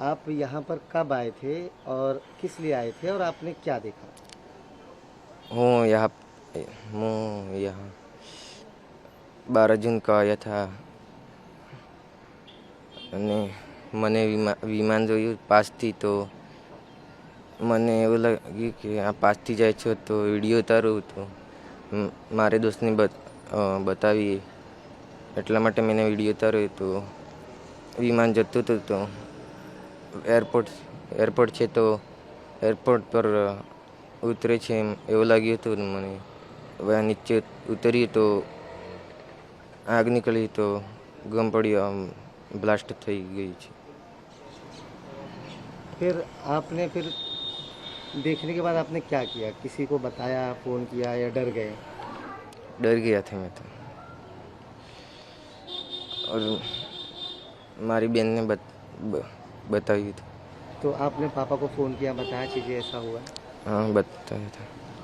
आप यहाँ पर कब आए थे और किस लिए आए थे और आपने क्या देखा? હું यहाँ 12 जून को आया था અને મને વિમાન જોયું પાસથી તો મને એવું લાગ્યું કે આ પાસથી જાય છે તો વિડીયો ઉતારું તો મારે દોસ્તને બતાવી એટલા માટે મેં વિડીયો ઉતાર્યો તો વિમાન જતું હતું તો એરપોર્ટ છે તો એરપોર્ટ પર ઉતરે છે એવું લાગ્યું હતું મને. હવે નીચે ઉતર્યું તો આગ નીકળી તો ગમ પડ્યો, આમ બ્લાસ્ટ થઈ ગઈ છે. फिर आपने फिर देखने के बाद आपने क्या किया? किसी को बताया, फ़ोन किया या डर गए? डर गया था मैं तो, और મારી બેનને બતાવ્યું હતું. तो आपने पापा को फ़ोन किया, बताया चीज़ें ऐसा हुआ? हाँ बताया था.